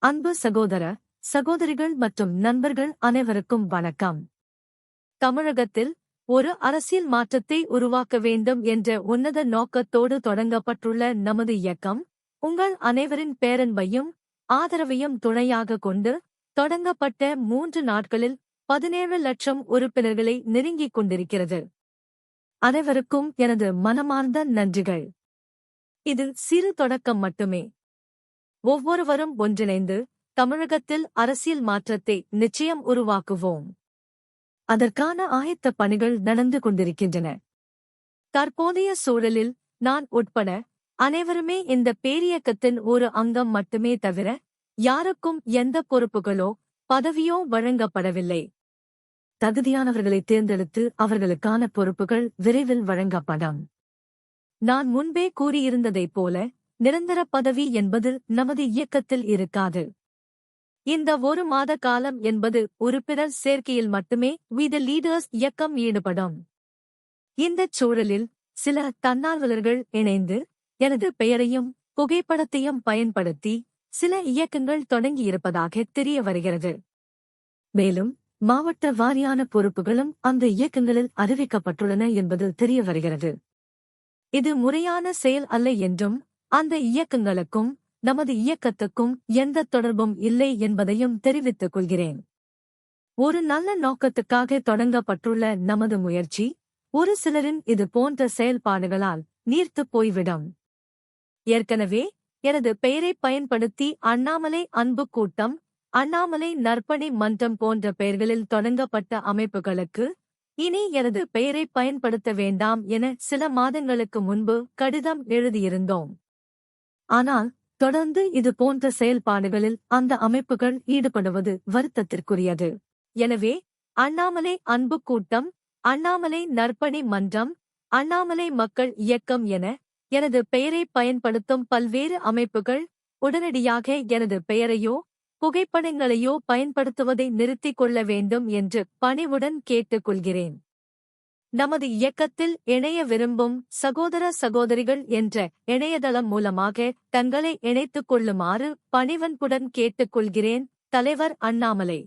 அன்பு சகோதர சகோதரிகள் மற்றும் நண்பர்கள் அனைவருக்கும் வணக்கம். தமிழகத்தில் ஒரு அரசியல் மாற்றத்தை உருவாக்க வேண்டும் என்ற உன்னத நோக்கத்தோடு தொடங்கப்பட்டுள்ள நமது இயக்கம் உங்கள் அனைவரின் பேரன்பையும் ஆதரவையும் துணையாக கொண்டு தொடங்கப்பட்ட 3 நாட்களில் 17 லட்சம் உறுப்பினர்களை நெருங்கிக் கொண்டிருக்கிறது. அனைவருக்கும் எனது மனமார்ந்த நன்றிகள். இது சிறு தொடக்கம் மட்டுமே. ஒவ்வொருவரும் ஒன்றிணைந்து தமிழகத்தில் அரசியல் மாற்றத்தை நிச்சயம் உருவாக்குவோம். அதற்கான ஆயத்த பணிகள் நடந்து கொண்டிருக்கின்றன. தற்போதைய சூழலில் நான் உட்பட அனைவருமே இந்த பேரியக்கத்தின் ஒரு அங்கம் மட்டுமே தவிர யாருக்கும் எந்த பொறுப்புகளோ பதவியோ வழங்கப்படவில்லை. தகுதியானவர்களை தேர்ந்தெடுத்து அவர்களுக்கான பொறுப்புகள் விரைவில் வழங்கப்படும். நான் முன்பே கூறியிருந்ததைப் போல நிரந்தர பதவி என்பது நமது இயக்கத்தில் இருக்காது. இந்த 1 மாத காலம் என்பது உறுப்பினர் சேர்க்கையில் மட்டுமே We the Leaders இயக்கம் ஈடுபடும். இந்தச் சூழலில் சில தன்னார்வலர்கள் இணைந்து எனது பெயரையும் புகைப்படத்தையும் பயன்படுத்தி சில இயக்கங்கள் தொடங்கியிருப்பதாக தெரிய வருகிறது. மேலும் மாவட்ட வாரியான பொறுப்புகளும் அந்த இயக்கங்களில் அறிவிக்கப்பட்டுள்ளன என்பது தெரிய வருகிறது. இது முறையான செயல் அல்ல என்றும் அந்த இயக்கங்களுக்கும் நமது இயக்கத்துக்கும் எந்த தொடர்பும் இல்லை என்பதையும் தெரிவித்துக் கொள்கிறேன். ஒரு நல்ல நோக்கத்துக்காக தொடங்கப்பட்டுள்ள நமது முயற்சி ஒரு சிலரின் இது போன்ற செயல்பாடுகளால் நீர்த்துப் போய்விடும். ஏற்கனவே எனது பெயரை பயன்படுத்தி அண்ணாமலை அன்பு கூட்டம், அண்ணாமலை நற்பணி மன்றம் போன்ற பெயர்களில் தொடங்கப்பட்ட அமைப்புகளுக்கு இனி எனது பெயரை பயன்படுத்த வேண்டாம் என சில மாதங்களுக்கு முன்பு கடிதம் எழுதியிருந்தோம். ஆனால் தொடர்ந்து இது போன்ற செயல்பாடுகளில் அந்த அமைப்புகள் ஈடுபடுவது வருத்தத்திற்குரியது. எனவே அண்ணாமலை அன்பு கூட்டம், அண்ணாமலை நற்பணி மன்றம், அண்ணாமலை மக்கள் இயக்கம் என எனது பெயரை பயன்படுத்தும் பல்வேறு அமைப்புகள் உடனடியாக எனது பெயரையோ புகைப்படங்களையோ பயன்படுத்துவதை நிறுத்திக் கொள்ள வேண்டும் என்று பணிவுடன் கேட்டுக் கொள்கிறேன். நமது இயக்கத்தில் இணைய விரும்பும் சகோதர சகோதரிகள் என்ற இணையதளம் மூலமாக தங்களை இணைத்துக் கொள்ளுமாறு பணிவன்புடன் கேட்டுக் கொள்கிறேன். தலைவர் அண்ணாமலை.